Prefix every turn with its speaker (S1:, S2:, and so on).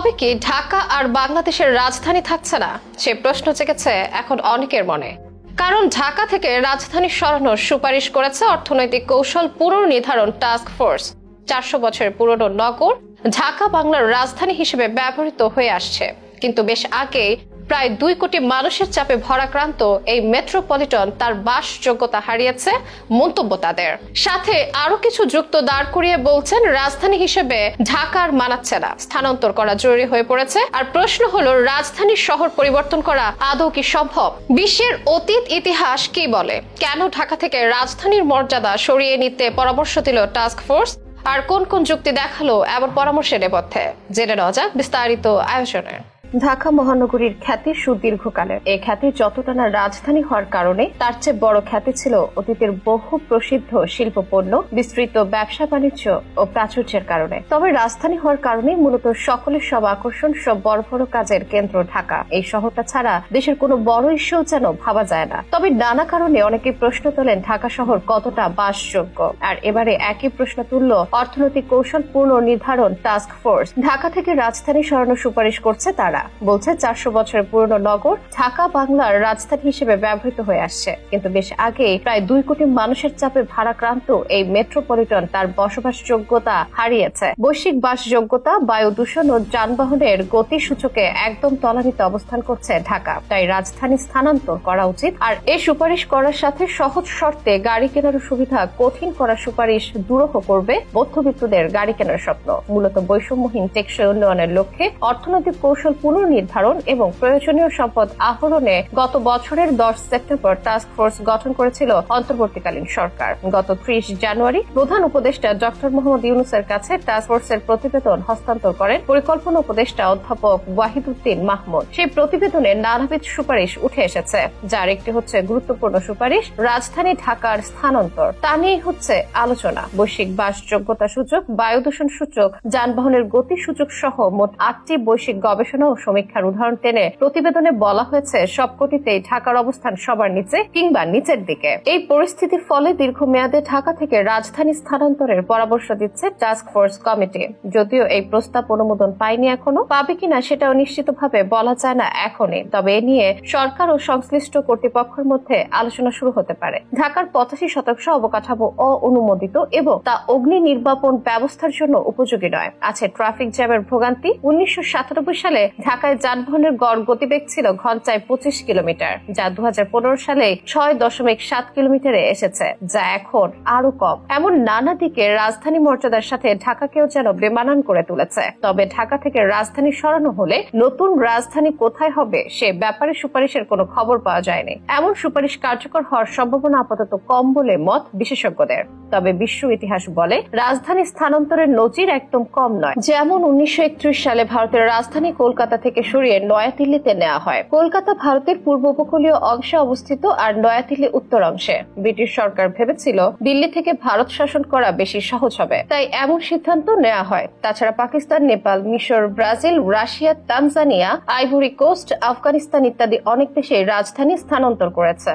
S1: তবে কি ঢাকা আর বাংলাদেশের রাজধানী থাকছে না, সে প্রশ্ন জেগেছে এখন অনেকের মনে। কারণ ঢাকা থেকে রাজধানী সরানোর সুপারিশ করেছে অর্থনৈতিক কৌশল পুনর্নির্ধারণ টাস্ক ফোর্স। 400 বছরের পুরনো নগর ঢাকা বাংলার রাজধানী হিসেবে ব্যবহৃত হয়ে আসছে, কিন্তু বেশ আগে প্রায় 2 কোটি মানুষের চাপে ভরাক্রান্ত এই মেট্রোপলিটন তার বাসযোগ্যতা হারিয়েছে মন্তব্য তাদের। সাথে আরো কিছু যুক্ত দাঁড় করিয়ে বলছেন রাজধানী হিসেবে ঢাকার মানাচ্ছে না, স্থানান্তর করা জরুরি হয়ে পড়েছে। আর প্রশ্ন হলো রাজধানীর শহর পরিবর্তন করা আদৌ কি সম্ভব? বিশ্বের অতীত ইতিহাস কি বলে? কেন ঢাকা থেকে রাজধানীর মর্যাদা সরিয়ে নিতে পরামর্শ দিল টাস্ক ফোর্স? আর কোন কোন যুক্তি দেখালো এমন পরামর্শের নেপথ্যে? জেনে নেওয়া যাক বিস্তারিত আয়োজনে। ঢাকা মহানগরীর খ্যাতি সুদীর্ঘকালের। এই খ্যাতি যতটা না রাজধানী হওয়ার কারণে, তার চেয়ে বড় খ্যাতি ছিল অতীতের বহু প্রসিদ্ধ শিল্পপণ্য, বিস্তৃত ব্যবসা বাণিজ্য ও প্রাচুর্যের কারণে। তবে রাজধানী হওয়ার কারণে মূলত সকলের সব আকর্ষণ, সব বড় বড় কাজের কেন্দ্র ঢাকা। এই শহরটা ছাড়া দেশের কোনো বড় ইস্যু যেন ভাবা যায় না। তবে নানা কারণে অনেকে প্রশ্ন তোলেন ঢাকা শহর কতটা বাসযোগ্য। আর এবারে একই প্রশ্ন তুলল অর্থনৈতিক কৌশল পুনর্নির্ধারণ টাস্ক ফোর্স। ঢাকা থেকে রাজধানী সরানোর সুপারিশ করছে তারা। বলছে 400 বছরের পুরনো নগর ঢাকা বাংলার রাজধানী হিসেবে ব্যবহৃত হয়ে আসছে, কিন্তু বেশ আগে প্রায় 2 কোটি মানুষের চাপে ভারাক্রান্ত এই মেট্রোপলিটন তার বসবাসযোগ্যতা হারিয়েছে। বৈশ্বিক বাসযোগ্যতা, বায়ু দূষণ ও যানবাহনের গতি সূচকে একদম তলানিতে অবস্থান করছে ঢাকা। তাই রাজধানী স্থানান্তর করা উচিত। আর এই সুপারিশ করার সাথে সহজ শর্তে গাড়ি কেনার সুবিধা কঠিন করার সুপারিশ দুরূহ করবে মধ্যবিত্তদের গাড়ি কেনার স্বপ্ন। মূলত বৈষম্যহীন টেকসই উন্নয়নের লক্ষ্যে অর্থনৈতিক কৌশল পুনর্নির্ধারণ এবং প্রয়োজনীয় সম্পদ আহরণে গত বছরের 10 সেপ্টেম্বর টাস্ক ফোর্স গঠন করেছিল অন্তর্বর্তীকালীন সরকার। গত 30 জানুয়ারি প্রধান উপদেষ্টা ডক্টর মোহাম্মদ ইউনূসের কাছে টাস্ক ফোর্সের প্রতিবেদন হস্তান্তর করেন পরিকল্পনা উপদেষ্টা অধ্যাপক ওয়াহিদুদ্দিন মাহমুদ। সেই প্রতিবেদনে নানাবিধ সুপারিশ উঠে এসেছে, যার একটি হচ্ছে গুরুত্বপূর্ণ সুপারিশ রাজধানী ঢাকার স্থানান্তর। তা নিয়ে হচ্ছে আলোচনা। বৈশ্বিক বাসযোগ্যতা সূচক, বায়ু দূষণ সূচক, যানবাহনের গতি সূচক সহ মোট 8টি বৈশ্বিক গবেষণা ও সমীক্ষার উদাহরণ টেনে প্রতিবেদনে বলা হয়েছে সবকটিতেই ঢাকার অবস্থান সবার নিচে কিংবা নিচের দিকে। এই পরিস্থিতির ফলে দীর্ঘমেয়াদে ঢাকা থেকে রাজধানী স্থানান্তরের পরামর্শ দিচ্ছে টাস্ক ফোর্স কমিটি। যদিও এই প্রস্তাব অনুমোদন পায়নি, এখনো পাবে কিনা সেটাও নিশ্চিতভাবে বলা যায় না এখনই। তবে এ নিয়ে সরকার ও সংশ্লিষ্ট কর্তৃপক্ষের মধ্যে আলোচনা শুরু হতে পারে। ঢাকার 85% অবকাঠামো অননুমোদিত এবং তা অগ্নি নির্বাপন ব্যবস্থার জন্য উপযোগী নয়। আছে ট্রাফিক জ্যামের ভোগান্তি। 1997 সালে ঢাকায় যানবাহনের গড় গতিবেগ ছিল ঘন্টায় 25 কিলোমিটার, যা 2015 সালে 6.7 কিলোমিটারে এসেছে, যা এখন আরো কম। এমন নানা দিকে রাজধানী মর্যাদার সাথে ঢাকাকেও যেন বেমানান করে তুলেছে। তবে ঢাকা থেকে রাজধানী সরানো হলে নতুন রাজধানী কোথায় হবে সে ব্যাপারে সুপারিশের কোনো খবর পাওয়া যায়নি। এমন সুপারিশ কার্যকর হওয়ার সম্ভাবনা আপাতত কম বলে মত বিশেষজ্ঞদের। তবে বিশ্ব ইতিহাস বলে রাজধানী স্থানান্তরের নজির একদম কম নয়। যেমন 1931 সালে ভারতের রাজধানী কলকাতা থেকে সরিয়ে নয়াদিল্লিতে নেওয়া হয়। কলকাতা ভারতের পূর্ব উপকূলীয় অংশে অবস্থিত আর নয়াদিল্লি উত্তর অংশে। ব্রিটিশ সরকার ভেবেছিল দিল্লি থেকে ভারত শাসন করা বেশি সহজ হবে, তাই এমন সিদ্ধান্ত নেওয়া হয়। তাছাড়া পাকিস্তান, নেপাল, মিশর, Brazil, Russia, Tanzania, Ivory Coast, Afghanistan ইত্যাদি অনেক দেশে রাজধানী স্থানান্তর করেছে।